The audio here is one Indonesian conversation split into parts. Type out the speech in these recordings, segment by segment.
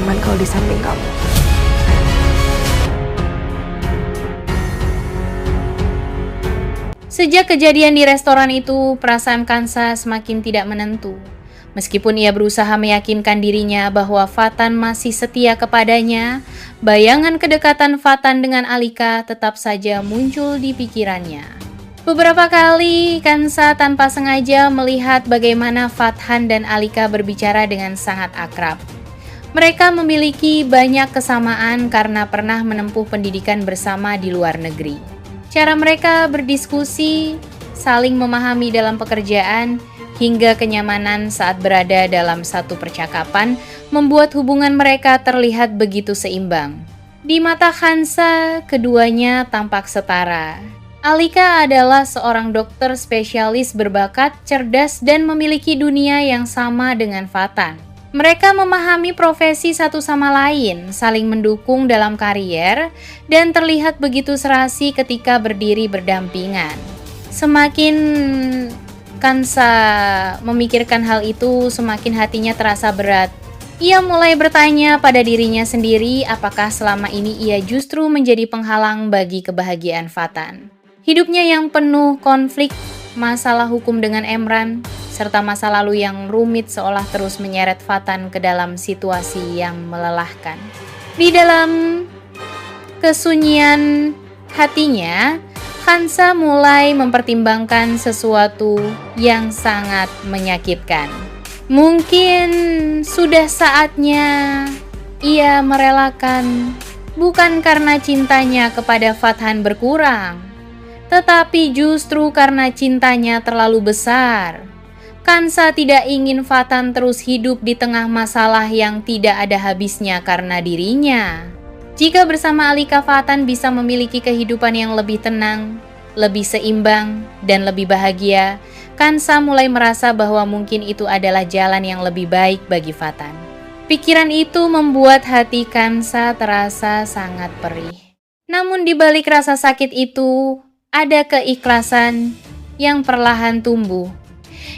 nyaman kalau di samping kamu. Sejak kejadian di restoran itu, perasaan Kansa semakin tidak menentu. Meskipun ia berusaha meyakinkan dirinya bahwa Fatan masih setia kepadanya, bayangan kedekatan Fatan dengan Alika tetap saja muncul di pikirannya. Beberapa kali, Kansa tanpa sengaja melihat bagaimana Fathan dan Alika berbicara dengan sangat akrab. Mereka memiliki banyak kesamaan karena pernah menempuh pendidikan bersama di luar negeri. Cara mereka berdiskusi, saling memahami dalam pekerjaan, hingga kenyamanan saat berada dalam satu percakapan membuat hubungan mereka terlihat begitu seimbang. Di mata Kansa, keduanya tampak setara. Alika adalah seorang dokter spesialis berbakat, cerdas, dan memiliki dunia yang sama dengan Fatan. Mereka memahami profesi satu sama lain, saling mendukung dalam karier, dan terlihat begitu serasi ketika berdiri berdampingan. Semakin Kansa memikirkan hal itu, semakin hatinya terasa berat. Ia mulai bertanya pada dirinya sendiri apakah selama ini ia justru menjadi penghalang bagi kebahagiaan Fatan. Hidupnya yang penuh konflik, masalah hukum dengan Emran, serta masa lalu yang rumit seolah terus menyeret Fatan ke dalam situasi yang melelahkan. Di dalam kesunyian hatinya, Kansa mulai mempertimbangkan sesuatu yang sangat menyakitkan. Mungkin sudah saatnya ia merelakan, bukan karena cintanya kepada Fathan berkurang, tetapi justru karena cintanya terlalu besar. Kansa tidak ingin Fatan terus hidup di tengah masalah yang tidak ada habisnya karena dirinya. Jika bersama Alika, Fatan bisa memiliki kehidupan yang lebih tenang, lebih seimbang, dan lebih bahagia, Kansa mulai merasa bahwa mungkin itu adalah jalan yang lebih baik bagi Fatan. Pikiran itu membuat hati Kansa terasa sangat perih. Namun di balik rasa sakit itu, ada keikhlasan yang perlahan tumbuh.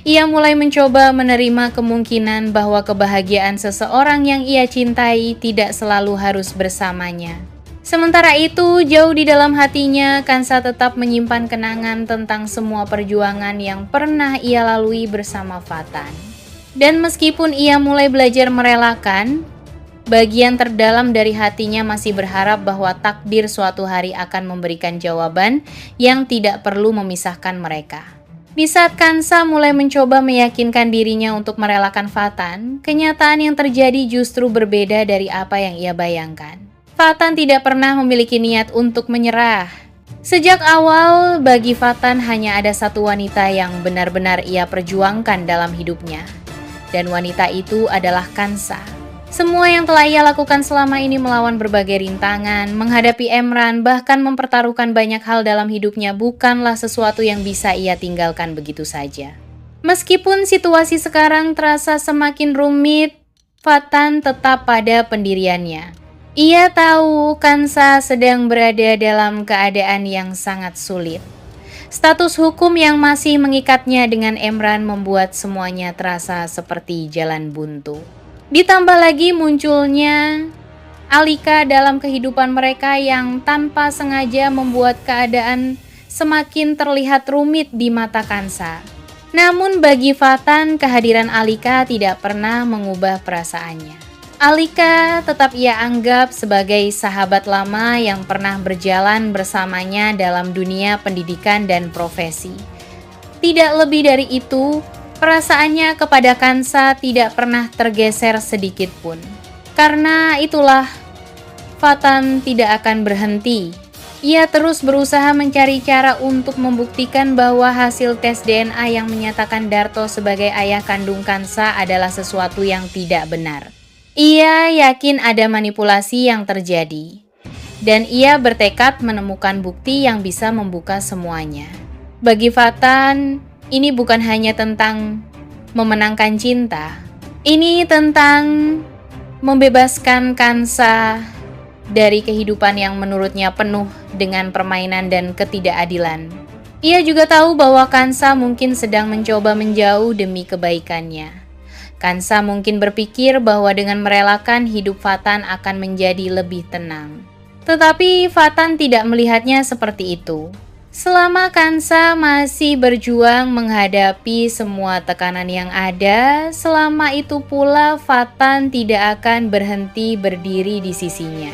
Ia mulai mencoba menerima kemungkinan bahwa kebahagiaan seseorang yang ia cintai tidak selalu harus bersamanya. Sementara itu, jauh di dalam hatinya, Kansa tetap menyimpan kenangan tentang semua perjuangan yang pernah ia lalui bersama Fatan. Dan meskipun ia mulai belajar merelakan, bagian terdalam dari hatinya masih berharap bahwa takdir suatu hari akan memberikan jawaban yang tidak perlu memisahkan mereka. Di saat Kansa mulai mencoba meyakinkan dirinya untuk merelakan Fatan, kenyataan yang terjadi justru berbeda dari apa yang ia bayangkan. Fatan tidak pernah memiliki niat untuk menyerah. Sejak awal, bagi Fatan hanya ada satu wanita yang benar-benar ia perjuangkan dalam hidupnya. Dan wanita itu adalah Kansa. Semua yang telah ia lakukan selama ini melawan berbagai rintangan, menghadapi Emran, bahkan mempertaruhkan banyak hal dalam hidupnya bukanlah sesuatu yang bisa ia tinggalkan begitu saja. Meskipun situasi sekarang terasa semakin rumit, Fatan tetap pada pendiriannya. Ia tahu Kansa sedang berada dalam keadaan yang sangat sulit. Status hukum yang masih mengikatnya dengan Emran membuat semuanya terasa seperti jalan buntu. Ditambah lagi munculnya Alika dalam kehidupan mereka yang tanpa sengaja membuat keadaan semakin terlihat rumit di mata Kansa. Namun bagi Fatan, kehadiran Alika tidak pernah mengubah perasaannya. Alika tetap ia anggap sebagai sahabat lama yang pernah berjalan bersamanya dalam dunia pendidikan dan profesi. Tidak lebih dari itu, perasaannya kepada Kansa tidak pernah tergeser sedikit pun. Karena itulah, Fatan tidak akan berhenti. Ia terus berusaha mencari cara untuk membuktikan bahwa hasil tes DNA yang menyatakan Darto sebagai ayah kandung Kansa adalah sesuatu yang tidak benar. Ia yakin ada manipulasi yang terjadi. Dan ia bertekad menemukan bukti yang bisa membuka semuanya. Bagi Fatan, ini bukan hanya tentang memenangkan cinta. Ini tentang membebaskan Kansa dari kehidupan yang menurutnya penuh dengan permainan dan ketidakadilan. Ia juga tahu bahwa Kansa mungkin sedang mencoba menjauh demi kebaikannya. Kansa mungkin berpikir bahwa dengan merelakan hidup Fatan akan menjadi lebih tenang. Tetapi Fatan tidak melihatnya seperti itu. Selama Kansa masih berjuang menghadapi semua tekanan yang ada, selama itu pula Fatan tidak akan berhenti berdiri di sisinya.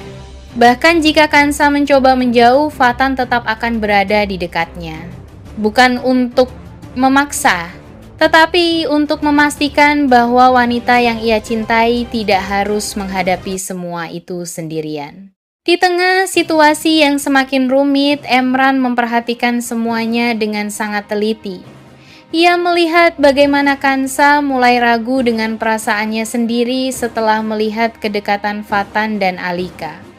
Bahkan jika Kansa mencoba menjauh, Fatan tetap akan berada di dekatnya. Bukan untuk memaksa, tetapi untuk memastikan bahwa wanita yang ia cintai tidak harus menghadapi semua itu sendirian. Di tengah situasi yang semakin rumit, Emran memperhatikan semuanya dengan sangat teliti. Ia melihat bagaimana Kansa mulai ragu dengan perasaannya sendiri setelah melihat kedekatan Fatan dan Alika.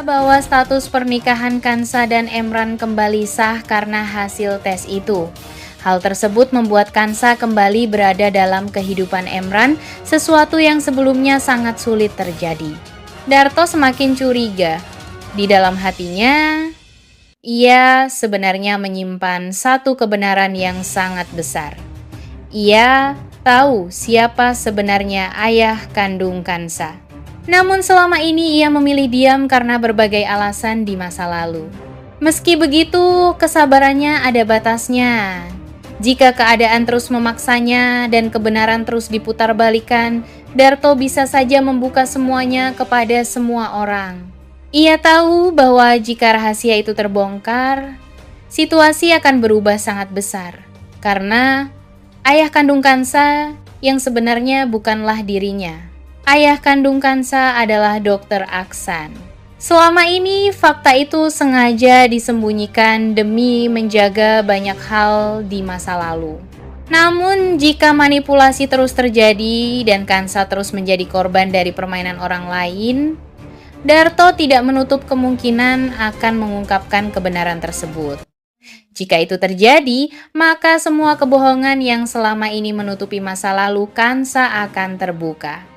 Bahwa status pernikahan Kansa dan Emran kembali sah karena hasil tes itu. Hal tersebut membuat Kansa kembali berada dalam kehidupan Emran, sesuatu yang sebelumnya sangat sulit terjadi. Darto semakin curiga. Di dalam hatinya, ia sebenarnya menyimpan satu kebenaran yang sangat besar. Ia tahu siapa sebenarnya ayah kandung Kansa. Namun selama ini ia memilih diam karena berbagai alasan di masa lalu. Meski begitu, kesabarannya ada batasnya. Jika keadaan terus memaksanya dan kebenaran terus diputarbalikkan, Darto bisa saja membuka semuanya kepada semua orang. Ia tahu bahwa jika rahasia itu terbongkar, situasi akan berubah sangat besar. Karena ayah kandung Kansa yang sebenarnya bukanlah dirinya. Ayah kandung Kansa adalah Dr. Aksan. Selama ini fakta itu sengaja disembunyikan demi menjaga banyak hal di masa lalu. Namun jika manipulasi terus terjadi dan Kansa terus menjadi korban dari permainan orang lain, Darto tidak menutup kemungkinan akan mengungkapkan kebenaran tersebut. Jika itu terjadi, maka semua kebohongan yang selama ini menutupi masa lalu Kansa akan terbuka.